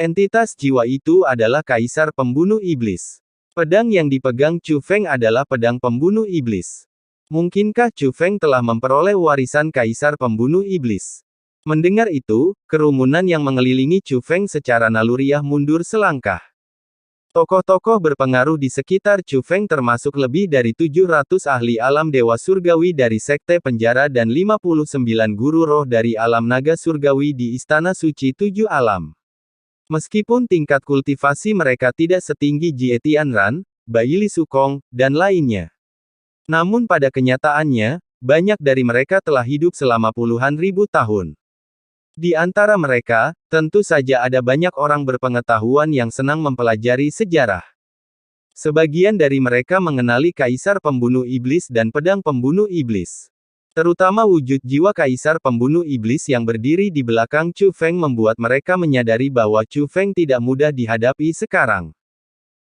Entitas jiwa itu adalah kaisar pembunuh iblis. Pedang yang dipegang Chu Feng adalah pedang pembunuh iblis. Mungkinkah Chu Feng telah memperoleh warisan kaisar pembunuh iblis? Mendengar itu, kerumunan yang mengelilingi Chu Feng secara naluriah mundur selangkah. Tokoh-tokoh berpengaruh di sekitar Chu Feng termasuk lebih dari 700 ahli alam dewa surgawi dari Sekte Penjara dan 59 guru roh dari alam naga surgawi di Istana Suci Tujuh Alam. Meskipun tingkat kultivasi mereka tidak setinggi Jie Tianran, Bai Li Sukong, dan lainnya. Namun pada kenyataannya, banyak dari mereka telah hidup selama puluhan ribu tahun. Di antara mereka, tentu saja ada banyak orang berpengetahuan yang senang mempelajari sejarah. Sebagian dari mereka mengenali kaisar pembunuh iblis dan pedang pembunuh iblis. Terutama wujud jiwa kaisar pembunuh iblis yang berdiri di belakang Chu Feng membuat mereka menyadari bahwa Chu Feng tidak mudah dihadapi sekarang.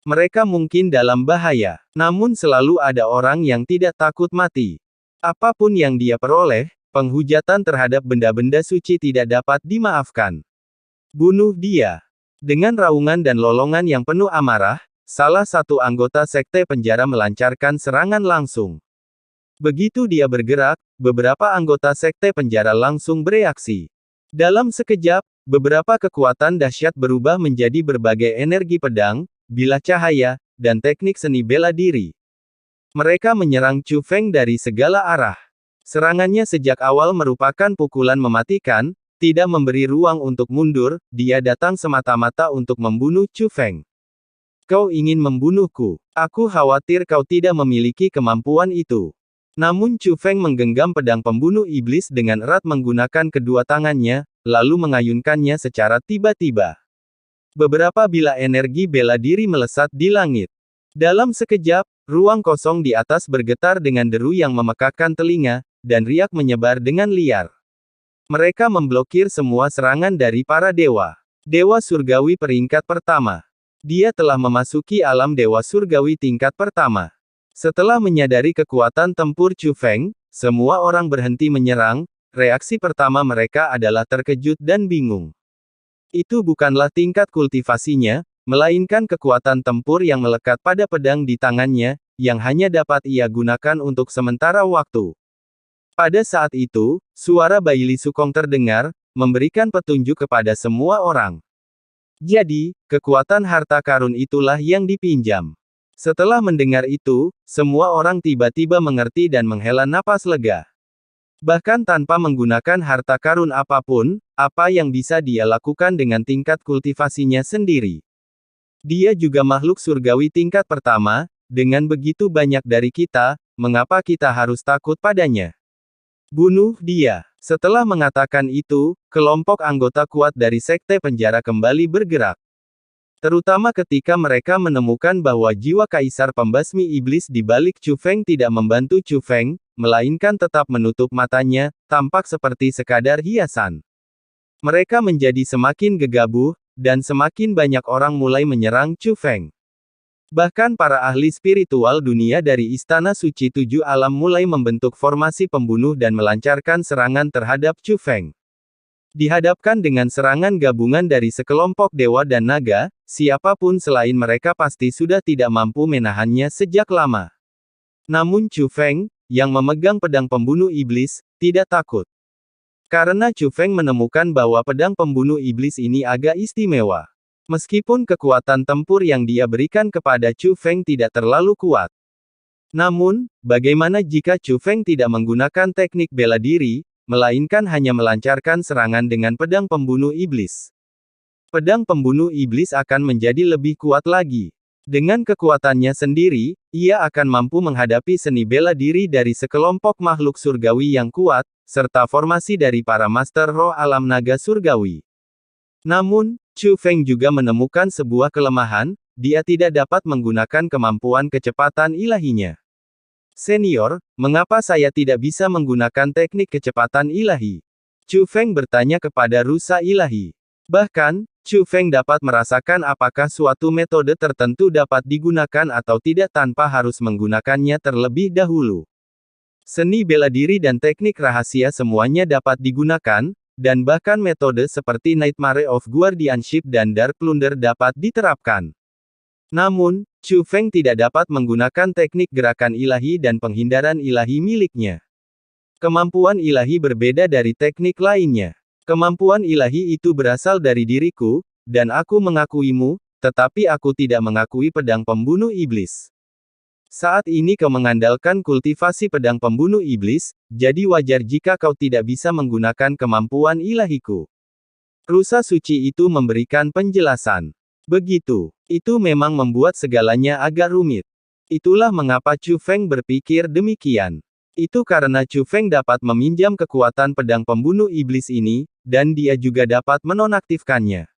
Mereka mungkin dalam bahaya, namun selalu ada orang yang tidak takut mati. Apapun yang dia peroleh, penghujatan terhadap benda-benda suci tidak dapat dimaafkan. Bunuh dia. Dengan raungan dan lolongan yang penuh amarah, salah satu anggota Sekte Penjara melancarkan serangan langsung. Begitu dia bergerak, beberapa anggota Sekte Penjara langsung bereaksi. Dalam sekejap, beberapa kekuatan dahsyat berubah menjadi berbagai energi pedang, bilah cahaya, dan teknik seni bela diri. Mereka menyerang Chu Feng dari segala arah. Serangannya sejak awal merupakan pukulan mematikan, tidak memberi ruang untuk mundur, dia datang semata-mata untuk membunuh Chu Feng. Kau ingin membunuhku? Aku khawatir kau tidak memiliki kemampuan itu. Namun Chu Feng menggenggam pedang pembunuh iblis dengan erat menggunakan kedua tangannya, lalu mengayunkannya secara tiba-tiba. Beberapa bilah energi bela diri melesat di langit. Dalam sekejap, ruang kosong di atas bergetar dengan deru yang memekakkan telinga, dan riak menyebar dengan liar. Mereka memblokir semua serangan dari para dewa. Dewa surgawi peringkat pertama. Dia telah memasuki alam dewa surgawi tingkat pertama. Setelah menyadari kekuatan tempur Chu Feng, semua orang berhenti menyerang. Reaksi pertama mereka adalah terkejut dan bingung. Itu bukanlah tingkat kultivasinya, melainkan kekuatan tempur yang melekat pada pedang di tangannya, yang hanya dapat ia gunakan untuk sementara waktu. Pada saat itu, suara Bai Li Sukong terdengar, memberikan petunjuk kepada semua orang. Jadi, kekuatan harta karun itulah yang dipinjam. Setelah mendengar itu, semua orang tiba-tiba mengerti dan menghela napas lega. Bahkan tanpa menggunakan harta karun apapun, apa yang bisa dia lakukan dengan tingkat kultivasinya sendiri? Dia juga makhluk surgawi tingkat pertama, dengan begitu banyak dari kita, mengapa kita harus takut padanya? Bunuh dia. Setelah mengatakan itu, kelompok anggota kuat dari Sekte Penjara kembali bergerak. Terutama ketika mereka menemukan bahwa jiwa kaisar pembasmi iblis di balik Chu Feng tidak membantu Chu Feng, melainkan tetap menutup matanya, tampak seperti sekadar hiasan. Mereka menjadi semakin gegabah, dan semakin banyak orang mulai menyerang Chu Feng. Bahkan para ahli spiritual dunia dari Istana Suci Tujuh Alam mulai membentuk formasi pembunuh dan melancarkan serangan terhadap Chu Feng. Dihadapkan dengan serangan gabungan dari sekelompok dewa dan naga, siapapun selain mereka pasti sudah tidak mampu menahannya sejak lama. Namun Chu Feng, yang memegang pedang pembunuh iblis, tidak takut. Karena Chu Feng menemukan bahwa pedang pembunuh iblis ini agak istimewa. Meskipun kekuatan tempur yang dia berikan kepada Chu Feng tidak terlalu kuat. Namun, bagaimana jika Chu Feng tidak menggunakan teknik bela diri, melainkan hanya melancarkan serangan dengan pedang pembunuh iblis? Pedang pembunuh iblis akan menjadi lebih kuat lagi. Dengan kekuatannya sendiri, ia akan mampu menghadapi seni bela diri dari sekelompok makhluk surgawi yang kuat, serta formasi dari para master roh alam naga surgawi. Namun, Chu Feng juga menemukan sebuah kelemahan, dia tidak dapat menggunakan kemampuan kecepatan ilahinya. Senior, mengapa saya tidak bisa menggunakan teknik kecepatan ilahi? Chu Feng bertanya kepada rusa ilahi. Bahkan, Chu Feng dapat merasakan apakah suatu metode tertentu dapat digunakan atau tidak tanpa harus menggunakannya terlebih dahulu. Seni bela diri dan teknik rahasia semuanya dapat digunakan, dan bahkan metode seperti Nightmare of Guardianship dan Dark Plunder dapat diterapkan. Namun, Chu Feng tidak dapat menggunakan teknik gerakan ilahi dan penghindaran ilahi miliknya. Kemampuan ilahi berbeda dari teknik lainnya. Kemampuan ilahi itu berasal dari diriku, dan aku mengakuimu, tetapi aku tidak mengakui pedang pembunuh iblis. Saat ini kau mengandalkan kultivasi pedang pembunuh iblis, jadi wajar jika kau tidak bisa menggunakan kemampuan ilahiku. Rusa suci itu memberikan penjelasan. Begitu. Itu memang membuat segalanya agak rumit. Itulah mengapa Chu Feng berpikir demikian. Itu karena Chu Feng dapat meminjam kekuatan pedang pembunuh iblis ini, dan dia juga dapat menonaktifkannya.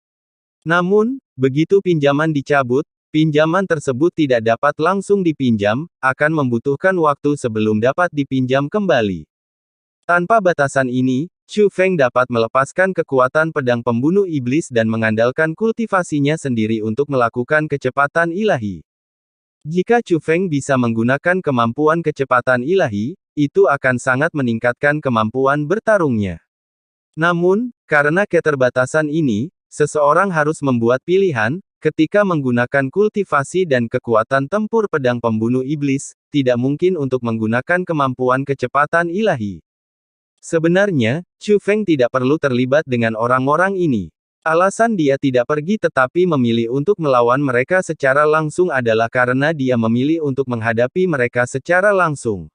Namun, begitu pinjaman dicabut, pinjaman tersebut tidak dapat langsung dipinjam, akan membutuhkan waktu sebelum dapat dipinjam kembali. Tanpa batasan ini, Chu Feng dapat melepaskan kekuatan pedang pembunuh iblis dan mengandalkan kultivasinya sendiri untuk melakukan kecepatan ilahi. Jika Chu Feng bisa menggunakan kemampuan kecepatan ilahi, itu akan sangat meningkatkan kemampuan bertarungnya. Namun, karena keterbatasan ini, seseorang harus membuat pilihan. Ketika menggunakan kultivasi dan kekuatan tempur pedang pembunuh iblis, tidak mungkin untuk menggunakan kemampuan kecepatan ilahi. Sebenarnya, Chu Feng tidak perlu terlibat dengan orang-orang ini. Alasan dia tidak pergi tetapi memilih untuk melawan mereka secara langsung adalah karena dia memilih untuk menghadapi mereka secara langsung.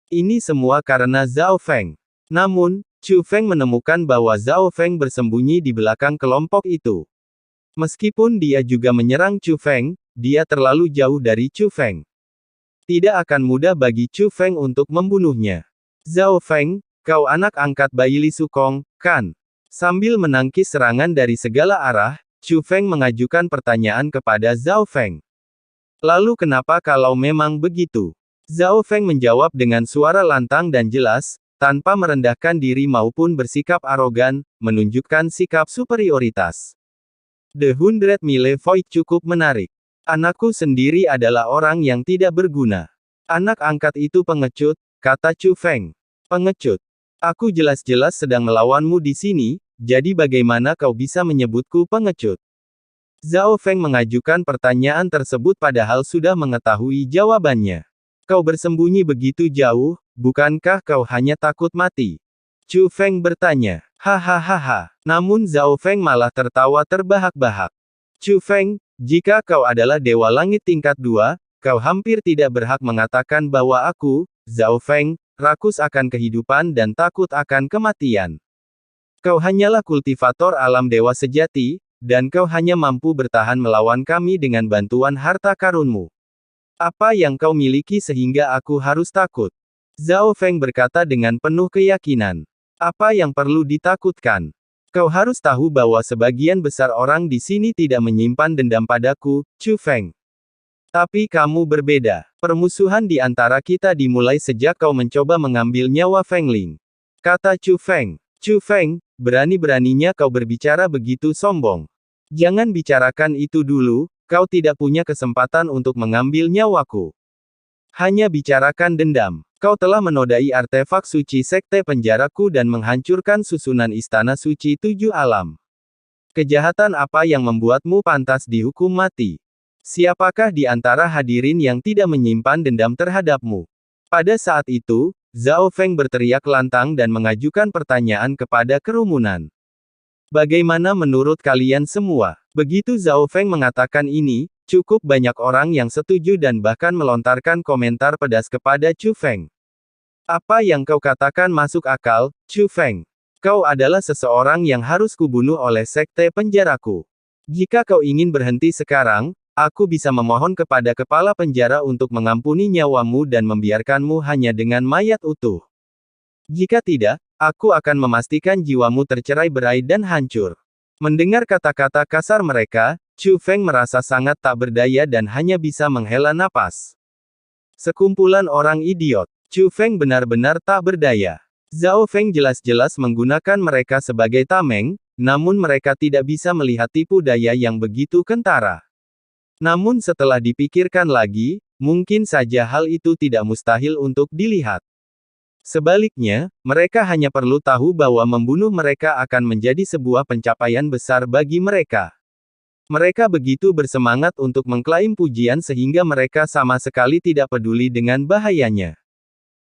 Ini semua karena Zhao Feng. Namun, Chu Feng menemukan bahwa Zhao Feng bersembunyi di belakang kelompok itu. Meskipun dia juga menyerang Chu Feng, dia terlalu jauh dari Chu Feng. Tidak akan mudah bagi Chu Feng untuk membunuhnya. Zhao Feng, kau anak angkat bayi Li Sukong, kan? Sambil menangkis serangan dari segala arah, Chu Feng mengajukan pertanyaan kepada Zhao Feng. Lalu kenapa kalau memang begitu? Zhao Feng menjawab dengan suara lantang dan jelas, tanpa merendahkan diri maupun bersikap arogan, menunjukkan sikap superioritas. The 100 Mile Void cukup menarik. Anakku sendiri adalah orang yang tidak berguna. Anak angkat itu pengecut, kata Chu Feng. Pengecut. Aku jelas-jelas sedang melawanmu di sini, jadi bagaimana kau bisa menyebutku pengecut? Zhao Feng mengajukan pertanyaan tersebut padahal sudah mengetahui jawabannya. Kau bersembunyi begitu jauh, bukankah kau hanya takut mati? Chu Feng bertanya. Hahaha. Namun Zhao Feng malah tertawa terbahak-bahak. Chu Feng, jika kau adalah Dewa Langit tingkat 2, kau hampir tidak berhak mengatakan bahwa aku, Zhao Feng, rakus akan kehidupan dan takut akan kematian. Kau hanyalah kultivator alam dewa sejati, dan kau hanya mampu bertahan melawan kami dengan bantuan harta karunmu. Apa yang kau miliki sehingga aku harus takut? Zhao Feng berkata dengan penuh keyakinan. Apa yang perlu ditakutkan? Kau harus tahu bahwa sebagian besar orang di sini tidak menyimpan dendam padaku, Chu Feng. Tapi kamu berbeda. Permusuhan di antara kita dimulai sejak kau mencoba mengambil nyawa Feng Ling. Kata Chu Feng. Chu Feng, berani-beraninya kau berbicara begitu sombong. Jangan bicarakan itu dulu, kau tidak punya kesempatan untuk mengambil nyawaku. Hanya bicarakan dendam. Kau telah menodai artefak suci sekte penjaraku dan menghancurkan susunan istana suci 7 alam. Kejahatan apa yang membuatmu pantas dihukum mati? Siapakah di antara hadirin yang tidak menyimpan dendam terhadapmu? Pada saat itu, Zhao Feng berteriak lantang dan mengajukan pertanyaan kepada kerumunan. Bagaimana menurut kalian semua? Begitu Zhao Feng mengatakan ini, cukup banyak orang yang setuju dan bahkan melontarkan komentar pedas kepada Chu Feng. Apa yang kau katakan masuk akal, Chu Feng. Kau adalah seseorang yang harus kubunuh oleh sekte penjaraku. Jika kau ingin berhenti sekarang, aku bisa memohon kepada kepala penjara untuk mengampuni nyawamu dan membiarkanmu hanya dengan mayat utuh. Jika tidak, aku akan memastikan jiwamu tercerai-berai dan hancur. Mendengar kata-kata kasar mereka, Chu Feng merasa sangat tak berdaya dan hanya bisa menghela napas. Sekumpulan orang idiot. Chu Feng benar-benar tak berdaya. Zhao Feng jelas-jelas menggunakan mereka sebagai tameng, namun mereka tidak bisa melihat tipu daya yang begitu kentara. Namun setelah dipikirkan lagi, mungkin saja hal itu tidak mustahil untuk dilihat. Sebaliknya, mereka hanya perlu tahu bahwa membunuh mereka akan menjadi sebuah pencapaian besar bagi mereka. Mereka begitu bersemangat untuk mengklaim pujian sehingga mereka sama sekali tidak peduli dengan bahayanya.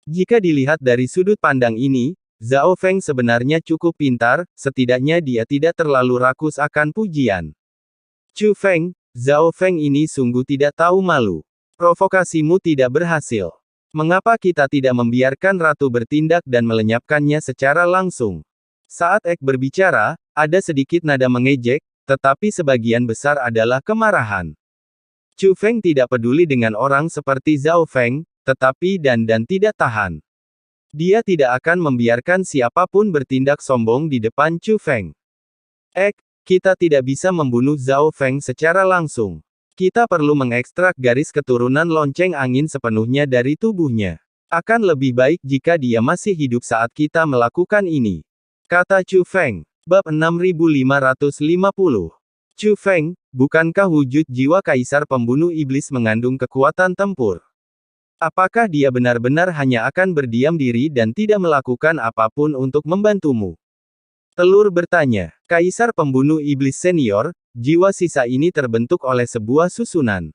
Jika dilihat dari sudut pandang ini, Zhao Feng sebenarnya cukup pintar, setidaknya dia tidak terlalu rakus akan pujian. Chu Feng, Zhao Feng ini sungguh tidak tahu malu. Provokasimu tidak berhasil. Mengapa kita tidak membiarkan ratu bertindak dan melenyapkannya secara langsung? Saat Ek berbicara, ada sedikit nada mengejek, tetapi sebagian besar adalah kemarahan. Chu Feng tidak peduli dengan orang seperti Zhao Feng, tetapi dan tidak tahan. Dia tidak akan membiarkan siapapun bertindak sombong di depan Chu Feng. Ek, kita tidak bisa membunuh Zhao Feng secara langsung. Kita perlu mengekstrak garis keturunan lonceng angin sepenuhnya dari tubuhnya. Akan lebih baik jika dia masih hidup saat kita melakukan ini. Kata Chu Feng. Bab 6550. Chu Feng, bukankah wujud jiwa kaisar pembunuh iblis mengandung kekuatan tempur? Apakah dia benar-benar hanya akan berdiam diri dan tidak melakukan apapun untuk membantumu? Telur bertanya. Kaisar pembunuh iblis senior, jiwa sisa ini terbentuk oleh sebuah susunan.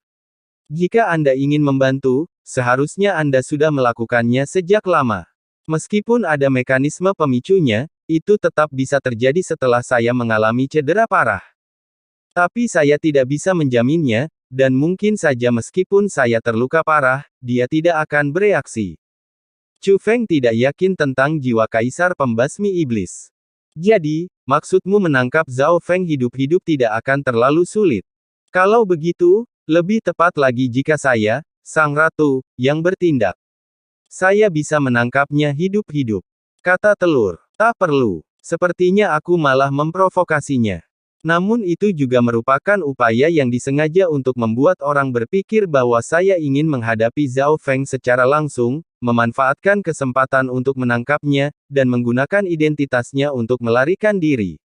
Jika Anda ingin membantu, seharusnya Anda sudah melakukannya sejak lama. Meskipun ada mekanisme pemicunya, itu tetap bisa terjadi setelah saya mengalami cedera parah. Tapi saya tidak bisa menjaminnya, dan mungkin saja meskipun saya terluka parah, dia tidak akan bereaksi. Chu Feng tidak yakin tentang jiwa kaisar pembasmi iblis. Jadi, maksudmu menangkap Zhao Feng hidup-hidup tidak akan terlalu sulit. Kalau begitu, lebih tepat lagi jika saya, sang ratu, yang bertindak. Saya bisa menangkapnya hidup-hidup. Kata telur. Tak perlu. Sepertinya aku malah memprovokasinya. Namun itu juga merupakan upaya yang disengaja untuk membuat orang berpikir bahwa saya ingin menghadapi Zhao Feng secara langsung, memanfaatkan kesempatan untuk menangkapnya, dan menggunakan identitasnya untuk melarikan diri.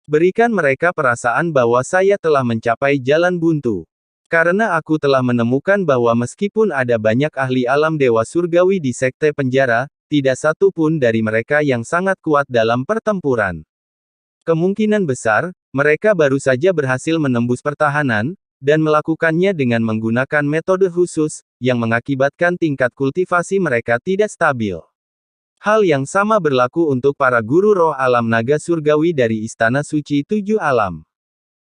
Berikan mereka perasaan bahwa saya telah mencapai jalan buntu. Karena aku telah menemukan bahwa meskipun ada banyak ahli alam dewa surgawi di sekte penjara, tidak satu pun dari mereka yang sangat kuat dalam pertempuran. Kemungkinan besar, mereka baru saja berhasil menembus pertahanan, dan melakukannya dengan menggunakan metode khusus, yang mengakibatkan tingkat kultivasi mereka tidak stabil. Hal yang sama berlaku untuk para guru roh alam naga surgawi dari Istana Suci Tujuh Alam.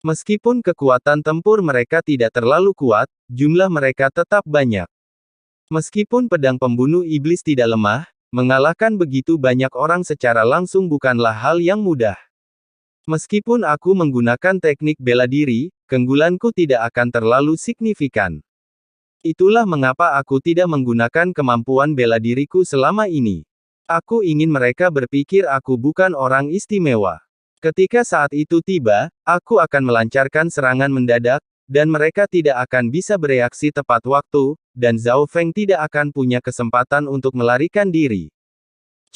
Meskipun kekuatan tempur mereka tidak terlalu kuat, jumlah mereka tetap banyak. Meskipun pedang pembunuh iblis tidak lemah, mengalahkan begitu banyak orang secara langsung bukanlah hal yang mudah. Meskipun aku menggunakan teknik bela diri, keunggulanku tidak akan terlalu signifikan. Itulah mengapa aku tidak menggunakan kemampuan bela diriku selama ini. Aku ingin mereka berpikir aku bukan orang istimewa. Ketika saat itu tiba, aku akan melancarkan serangan mendadak, dan mereka tidak akan bisa bereaksi tepat waktu, dan Zhao Feng tidak akan punya kesempatan untuk melarikan diri.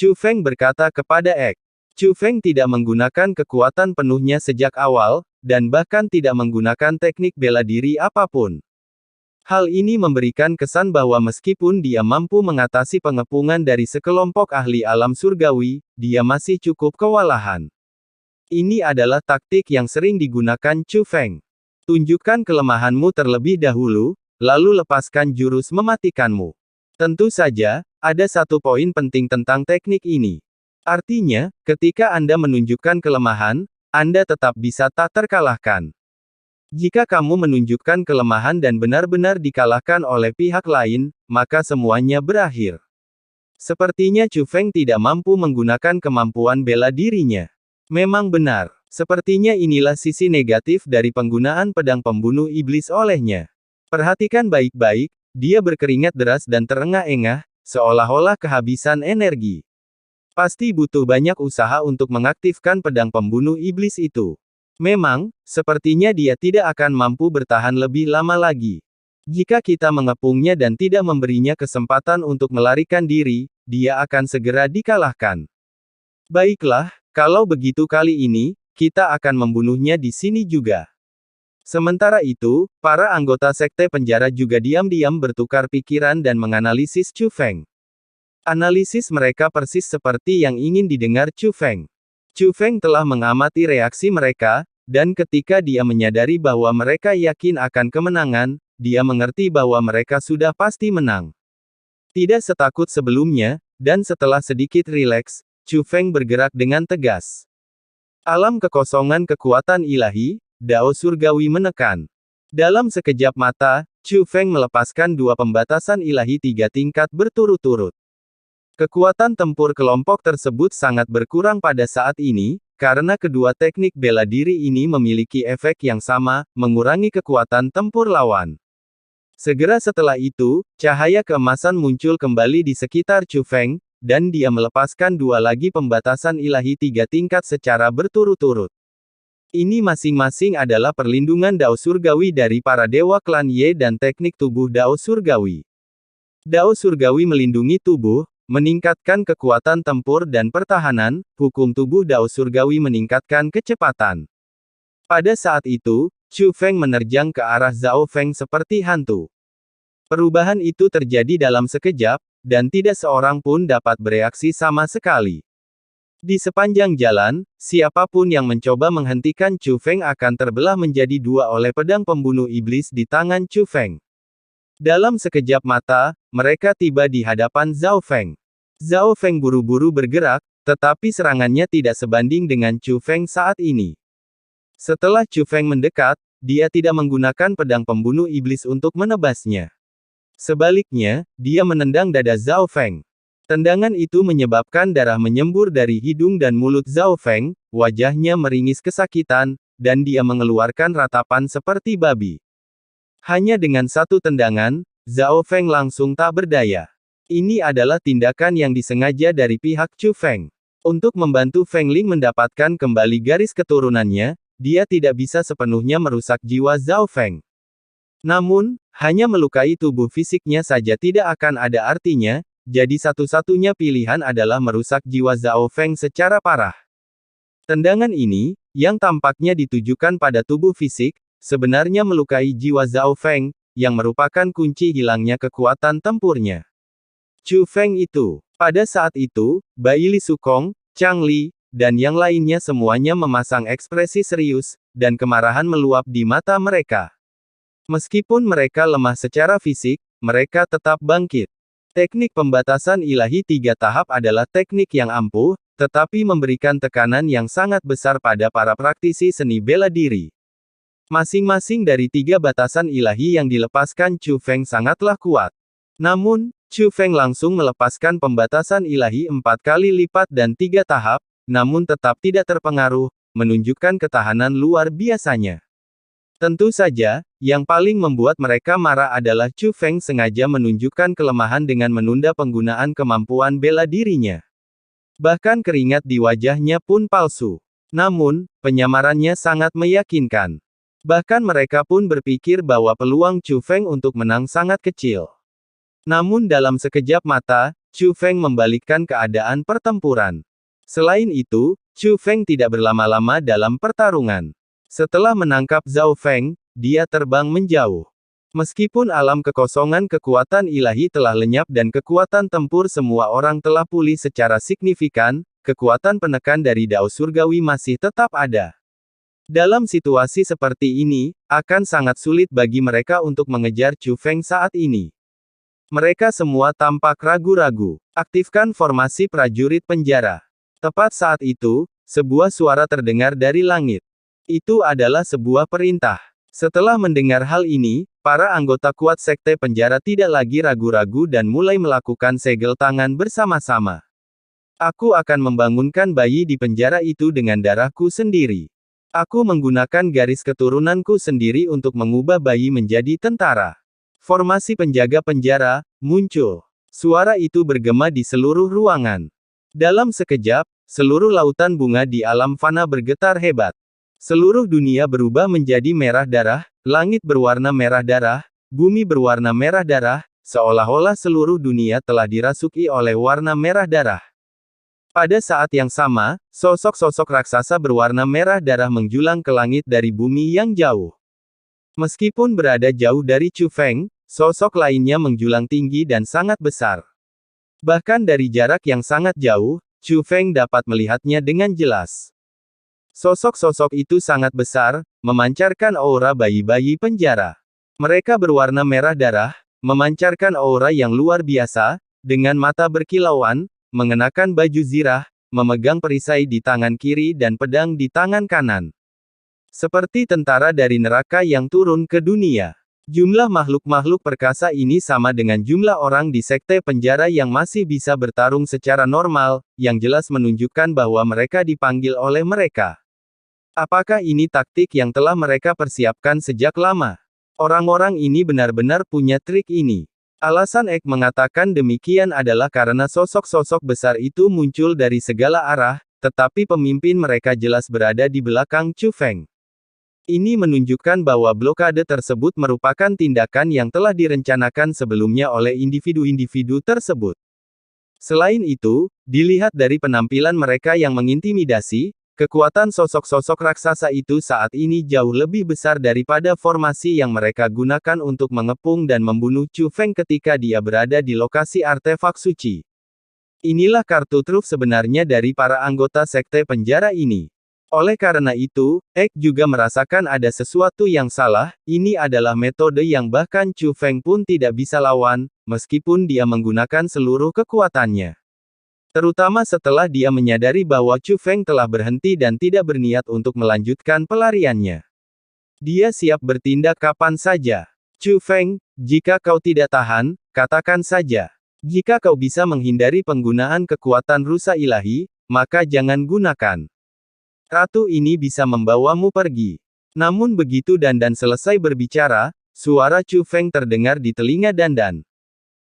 Chu Feng berkata kepada Ek. Chu Feng tidak menggunakan kekuatan penuhnya sejak awal, dan bahkan tidak menggunakan teknik bela diri apapun. Hal ini memberikan kesan bahwa meskipun dia mampu mengatasi pengepungan dari sekelompok ahli alam surgawi, dia masih cukup kewalahan. Ini adalah taktik yang sering digunakan Chu Feng. Tunjukkan kelemahanmu terlebih dahulu, lalu lepaskan jurus mematikanmu. Tentu saja, ada satu poin penting tentang teknik ini. Artinya, ketika Anda menunjukkan kelemahan, Anda tetap bisa tak terkalahkan. Jika kamu menunjukkan kelemahan dan benar-benar dikalahkan oleh pihak lain, maka semuanya berakhir. Sepertinya Chu Feng tidak mampu menggunakan kemampuan bela dirinya. Memang benar, sepertinya inilah sisi negatif dari penggunaan pedang pembunuh iblis olehnya. Perhatikan baik-baik, dia berkeringat deras dan terengah-engah, seolah-olah kehabisan energi. Pasti butuh banyak usaha untuk mengaktifkan pedang pembunuh iblis itu. Memang, sepertinya dia tidak akan mampu bertahan lebih lama lagi. Jika kita mengepungnya dan tidak memberinya kesempatan untuk melarikan diri, dia akan segera dikalahkan. Baiklah, kalau begitu kali ini, kita akan membunuhnya di sini juga. Sementara itu, para anggota sekte penjara juga diam-diam bertukar pikiran dan menganalisis Chu Feng. Analisis mereka persis seperti yang ingin didengar Chu Feng. Chu Feng telah mengamati reaksi mereka, dan ketika dia menyadari bahwa mereka yakin akan kemenangan, dia mengerti bahwa mereka sudah pasti menang. Tidak setakut sebelumnya, dan setelah sedikit rileks, Chu Feng bergerak dengan tegas. Alam kekosongan kekuatan ilahi, Dao Surgawi menekan. Dalam sekejap mata, Chu Feng melepaskan dua pembatasan ilahi 3 tingkat berturut-turut. Kekuatan tempur kelompok tersebut sangat berkurang pada saat ini, karena kedua teknik bela diri ini memiliki efek yang sama, mengurangi kekuatan tempur lawan. Segera setelah itu, cahaya keemasan muncul kembali di sekitar Chu Feng, dan dia melepaskan dua lagi pembatasan ilahi 3 tingkat secara berturut-turut. Ini masing-masing adalah perlindungan Dao Surgawi dari para dewa klan Ye dan teknik tubuh Dao Surgawi. Dao Surgawi melindungi tubuh, meningkatkan kekuatan tempur dan pertahanan, hukum tubuh Dao Surgawi meningkatkan kecepatan. Pada saat itu, Chu Feng menerjang ke arah Zhao Feng seperti hantu. Perubahan itu terjadi dalam sekejap, dan tidak seorang pun dapat bereaksi sama sekali. Di sepanjang jalan, siapapun yang mencoba menghentikan Chu Feng akan terbelah menjadi dua oleh pedang pembunuh iblis di tangan Chu Feng. Dalam sekejap mata, mereka tiba di hadapan Zhao Feng. Zhao Feng buru-buru bergerak, tetapi serangannya tidak sebanding dengan Chu Feng saat ini. Setelah Chu Feng mendekat, dia tidak menggunakan pedang pembunuh iblis untuk menebasnya. Sebaliknya, dia menendang dada Zhao Feng. Tendangan itu menyebabkan darah menyembur dari hidung dan mulut Zhao Feng, wajahnya meringis kesakitan, dan dia mengeluarkan ratapan seperti babi. Hanya dengan satu tendangan, Zhao Feng langsung tak berdaya. Ini adalah tindakan yang disengaja dari pihak Chu Feng. Untuk membantu Feng Ling mendapatkan kembali garis keturunannya, dia tidak bisa sepenuhnya merusak jiwa Zhao Feng. Namun, hanya melukai tubuh fisiknya saja tidak akan ada artinya, jadi satu-satunya pilihan adalah merusak jiwa Zhao Feng secara parah. Tendangan ini, yang tampaknya ditujukan pada tubuh fisik, sebenarnya melukai jiwa Zhao Feng, yang merupakan kunci hilangnya kekuatan tempurnya. Chu Feng itu. Pada saat itu, Bai Li Sukong, Chang Li, dan yang lainnya semuanya memasang ekspresi serius, dan kemarahan meluap di mata mereka. Meskipun mereka lemah secara fisik, mereka tetap bangkit. Teknik pembatasan ilahi 3 tahap adalah teknik yang ampuh, tetapi memberikan tekanan yang sangat besar pada para praktisi seni bela diri. Masing-masing dari 3 batasan ilahi yang dilepaskan Chu Feng sangatlah kuat. Namun, Chu Feng langsung melepaskan pembatasan ilahi 4 kali lipat dan 3 tahap, namun tetap tidak terpengaruh, menunjukkan ketahanan luar biasanya. Tentu saja, yang paling membuat mereka marah adalah Chu Feng sengaja menunjukkan kelemahan dengan menunda penggunaan kemampuan bela dirinya. Bahkan keringat di wajahnya pun palsu. Namun, penyamarannya sangat meyakinkan. Bahkan mereka pun berpikir bahwa peluang Chu Feng untuk menang sangat kecil. Namun dalam sekejap mata, Chu Feng membalikkan keadaan pertempuran. Selain itu, Chu Feng tidak berlama-lama dalam pertarungan. Setelah menangkap Zhao Feng, dia terbang menjauh. Meskipun alam kekosongan kekuatan ilahi telah lenyap dan kekuatan tempur semua orang telah pulih secara signifikan, kekuatan penekan dari Dao Surgawi masih tetap ada. Dalam situasi seperti ini, akan sangat sulit bagi mereka untuk mengejar Chu Feng saat ini. Mereka semua tampak ragu-ragu. Aktifkan formasi prajurit penjara. Tepat saat itu, sebuah suara terdengar dari langit. Itu adalah sebuah perintah. Setelah mendengar hal ini, para anggota kuat sekte penjara tidak lagi ragu-ragu dan mulai melakukan segel tangan bersama-sama. Aku akan membangunkan bayi di penjara itu dengan darahku sendiri. Aku menggunakan garis keturunanku sendiri untuk mengubah bayi menjadi tentara. Formasi penjaga penjara muncul. Suara itu bergema di seluruh ruangan. Dalam sekejap, seluruh lautan bunga di alam fana bergetar hebat. Seluruh dunia berubah menjadi merah darah, langit berwarna merah darah, bumi berwarna merah darah, seolah-olah seluruh dunia telah dirasuki oleh warna merah darah. Pada saat yang sama, sosok-sosok raksasa berwarna merah darah menjulang ke langit dari bumi yang jauh. Meskipun berada jauh dari Chu Feng, sosok lainnya menjulang tinggi dan sangat besar. Bahkan dari jarak yang sangat jauh, Chu Feng dapat melihatnya dengan jelas. Sosok-sosok itu sangat besar, memancarkan aura bayi-bayi penjara. Mereka berwarna merah darah, memancarkan aura yang luar biasa, dengan mata berkilauan, mengenakan baju zirah, memegang perisai di tangan kiri dan pedang di tangan kanan. Seperti tentara dari neraka yang turun ke dunia. Jumlah makhluk-makhluk perkasa ini sama dengan jumlah orang di sekte penjara yang masih bisa bertarung secara normal, yang jelas menunjukkan bahwa mereka dipanggil oleh mereka. Apakah ini taktik yang telah mereka persiapkan sejak lama? Orang-orang ini benar-benar punya trik ini. Alasan Ek mengatakan demikian adalah karena sosok-sosok besar itu muncul dari segala arah, tetapi pemimpin mereka jelas berada di belakang Chu Feng. Ini menunjukkan bahwa blokade tersebut merupakan tindakan yang telah direncanakan sebelumnya oleh individu-individu tersebut. Selain itu, dilihat dari penampilan mereka yang mengintimidasi, kekuatan sosok-sosok raksasa itu saat ini jauh lebih besar daripada formasi yang mereka gunakan untuk mengepung dan membunuh Chu Feng ketika dia berada di lokasi artefak suci. Inilah kartu truf sebenarnya dari para anggota sekte penjara ini. Oleh karena itu, Ek juga merasakan ada sesuatu yang salah, ini adalah metode yang bahkan Chu Feng pun tidak bisa lawan, meskipun dia menggunakan seluruh kekuatannya. Terutama setelah dia menyadari bahwa Chu Feng telah berhenti dan tidak berniat untuk melanjutkan pelariannya. Dia siap bertindak kapan saja. Chu Feng, jika kau tidak tahan, katakan saja. Jika kau bisa menghindari penggunaan kekuatan rusa ilahi, maka jangan gunakan. Ratu ini bisa membawamu pergi. Namun begitu Dandan selesai berbicara, suara Chu Feng terdengar di telinga Dandan.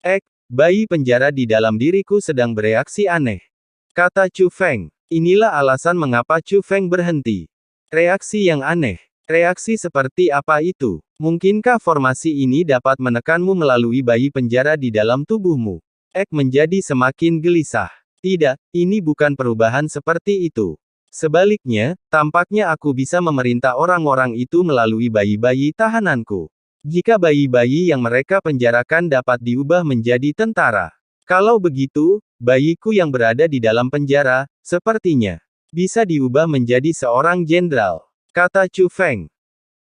Ek, bayi penjara di dalam diriku sedang bereaksi aneh. Kata Chu Feng. Inilah alasan mengapa Chu Feng berhenti. Reaksi yang aneh. Reaksi seperti apa itu? Mungkinkah formasi ini dapat menekanmu melalui bayi penjara di dalam tubuhmu? Ek menjadi semakin gelisah. Tidak, ini bukan perubahan seperti itu. Sebaliknya, tampaknya aku bisa memerintah orang-orang itu melalui bayi-bayi tahananku. Jika bayi-bayi yang mereka penjarakan dapat diubah menjadi tentara. Kalau begitu, bayiku yang berada di dalam penjara, sepertinya, bisa diubah menjadi seorang jenderal. Kata Chu Feng.